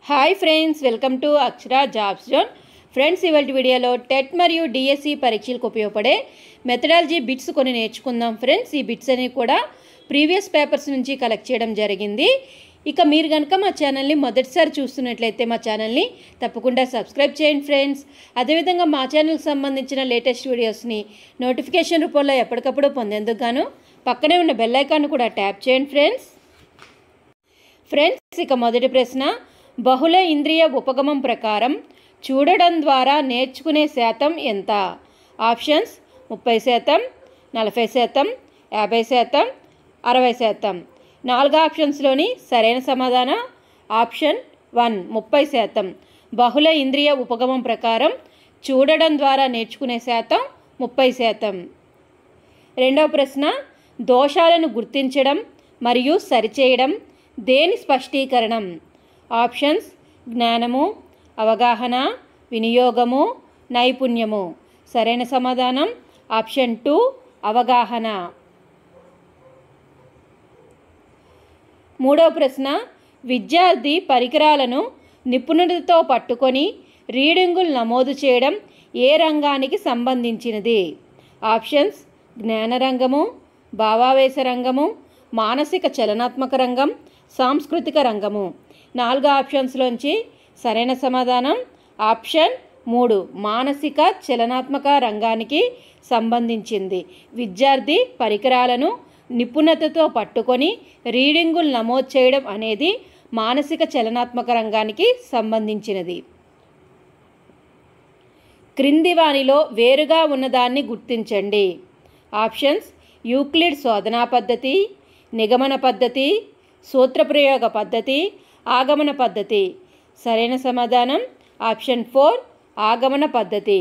Hi friends, welcome to Akshara jobs zone. Friends, ఇవాళ వీడియోలో TET మరియు డిఎస్సి పరీక్షలకు ఉపయోగపడే మెథడాలజీ బిట్స్ కొన్ని నేర్చుకుందాం. ఫ్రెండ్స్, ఈ బిట్స్ అనేవి కూడా ప్రీవియస్ పేపర్స్ నుంచి కలెక్ట్ చేయడం జరిగింది. ఇక మీరు కనుక మా ఛానల్ని మొదటిసారి చూస్తున్నట్లయితే మా ఛానల్ని తప్పకుండా సబ్స్క్రైబ్ చేయండి ఫ్రెండ్స్. అదేవిధంగా మా ఛానల్కి సంబంధించిన లేటెస్ట్ వీడియోస్ని నోటిఫికేషన్ రూపంలో ఎప్పటికప్పుడు పొందేందుకు గాను పక్కనే ఉన్న బెల్ ఐకాన్ కూడా ట్యాప్ చేయండి ఫ్రెండ్స్, ఇక మొదటి ప్రశ్న, బహుళ ఇంద్రియ ఉపగమం ప్రకారం చూడడం ద్వారా నేర్చుకునే శాతం ఎంత? ఆప్షన్స్ 30%, 40%, 50%, 60%. 4 ఆప్షన్స్లోని సరైన సమాధానం ఆప్షన్ 1 30%. బహుళ ఇంద్రియ ఉపగమం ప్రకారం చూడడం ద్వారా నేర్చుకునే శాతం 30%. రెండవ ప్రశ్న, దోషాలను గుర్తించడం మరియు సరిచేయడం దేని స్పష్టీకరణం? ఆప్షన్స్ జ్ఞానము, అవగాహన, వినియోగము, నైపుణ్యము. సరైన సమాధానం ఆప్షన్ 2 అవగాహన. మూడవ ప్రశ్న, విద్యార్థి పరికరాలను నిపుణులతో పట్టుకొని రీడింగులు నమోదు చేయడం ఏ రంగానికి సంబంధించినది? ఆప్షన్స్ జ్ఞానరంగము, భావావేశ రంగము, మానసిక చలనాత్మక రంగం, సాంస్కృతిక రంగము. 4 ఆప్షన్స్లోంచి సరైన సమాధానం ఆప్షన్ 3 మానసిక చలనాత్మక రంగానికి సంబంధించింది. విద్యార్థి పరికరాలను నిపుణతతో పట్టుకొని రీడింగులు నమోదు చేయడం అనేది మానసిక చలనాత్మక రంగానికి సంబంధించినది. క్రింది వానిలో వేరుగా ఉన్నదాన్ని గుర్తించండి. ఆప్షన్స్ యూక్లిడ్ శోధనా పద్ధతి, నిగమన పద్ధతి, సూత్రప్రయోగ పద్ధతి, ఆగమన పద్ధతి. సరైన సమాధానం ఆప్షన్ 4 ఆగమన పద్ధతి.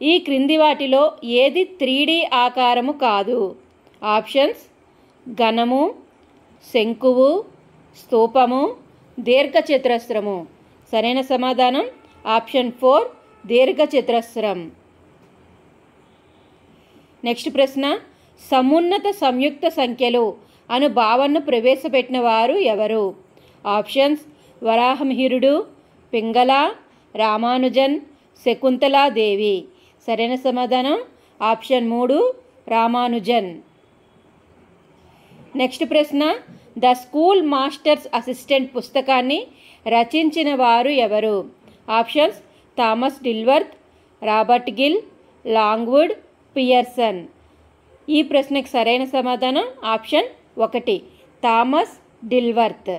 ఈ క్రింది వాటిలో ఏది 3D ఆకారము కాదు? ఆప్షన్స్ ఘనము, శంకువు, స్తూపము, దీర్ఘచతురస్రము. సరైన సమాధానం ఆప్షన్ 4 దీర్ఘచతురస్రం. నెక్స్ట్ ప్రశ్న, సమున్నత సంయుక్త సంఖ్యలు అను భావనను ప్రవేశపెట్టిన వారు ఎవరు? ఆప్షన్స్ వరాహమిహిరుడు, పింగళ, రామానుజన్, శకుంతలాదేవి. సరైన సమాధానం ఆప్షన్ 3 రామానుజన్. నెక్స్ట్ ప్రశ్న, ద స్కూల్ మాస్టర్స్ అసిస్టెంట్ పుస్తకాన్ని రచించిన వారు ఎవరు? Options Thomas Dilworth, Robert Gill, Longwood, Pearson. ఈ ప్రశ్నకు సరైన సమాధానం ఆప్షన్ 1 థామస్ డిల్వర్త్.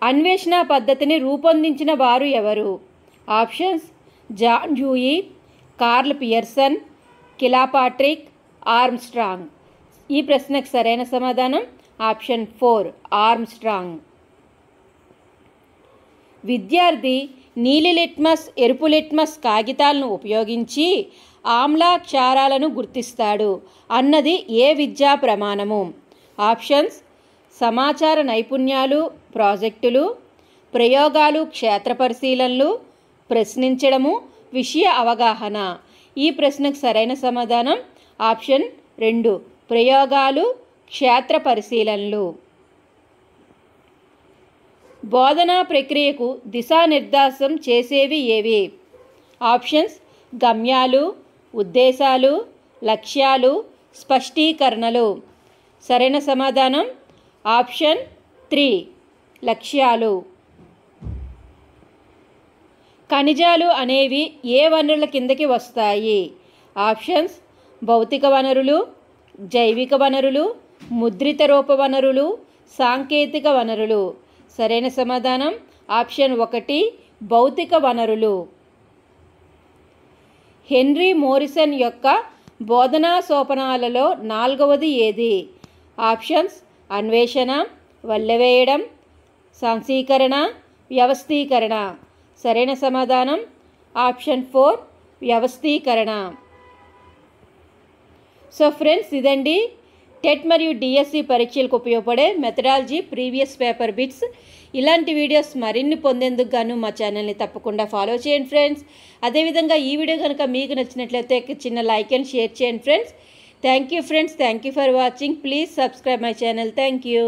అన్వేషణ పద్ధతిని రూపొందించిన వారు ఎవరు? Options John Dewey, Carl Pearson, Kilpatrick, Armstrong. ఈ ప్రశ్నకు సరైన సమాధానం ఆప్షన్ 4 ఆర్మ్స్ట్రాంగ్. విద్యార్థి నీలి లిట్మస్, ఎరుపు లిట్మస్ కాగితాలను ఉపయోగించి ఆమ్ల క్షారాలను గుర్తిస్తాడు అన్నది ఏ విద్యా ప్రమాణము? ఆప్షన్స్ సమాచార నైపుణ్యాలు, ప్రాజెక్టులు, ప్రయోగాలు, క్షేత్ర పరిశీలనలు, ప్రశ్నించడము, విషయ అవగాహన. ఈ ప్రశ్నకు సరైన సమాధానం ఆప్షన్ 2 ప్రయోగాలు, క్షేత్ర పరిశీలనలు. బోధనా ప్రక్రియకు దిశానిర్దేశం చేసేవి ఏవి? ఆప్షన్స్ గమ్యాలు, ఉద్దేశాలు, లక్ష్యాలు, స్పష్టీకరణలు. సరైన సమాధానం ఆప్షన్ 3 లక్ష్యాలు. ఖనిజాలు అనేవి ఏ వనరుల కిందకి వస్తాయి? ఆప్షన్స్ భౌతిక వనరులు, జైవిక వనరులు, ముద్రిత రూప వనరులు, సాంకేతిక వనరులు. సరైన సమాధానం ఆప్షన్ 1 భౌతిక వనరులు. హెన్రీ మోరిసన్ యొక్క బోధనా సోపానాలలో 4వది ఏది? ఆప్షన్స్ అన్వేషణ, వల్లెవేయడం, సంశీకరణ, వ్యవస్థీకరణ. సరైన సమాధానం ఆప్షన్ 4 వ్యవస్థీకరణ. సో ఫ్రెండ్స్, ఇదండి టెట్ మరియు డిఎస్సి పరీక్షలకు ఉపయోగపడే మెథడాలజీ ప్రీవియస్ పేపర్ బిట్స్. ఇలాంటి వీడియోస్ మరిన్ని పొందేందుకు గాను మా ఛానల్ని తప్పకుండా ఫాలో చేయండి ఫ్రెండ్స్. అదేవిధంగా ఈ వీడియో కనుక మీకు నచ్చినట్లయితే చిన్న లైక్ అండ్ షేర్ చేయండి friends. Thank you friends, thank you for watching. Please subscribe my channel. Thank you.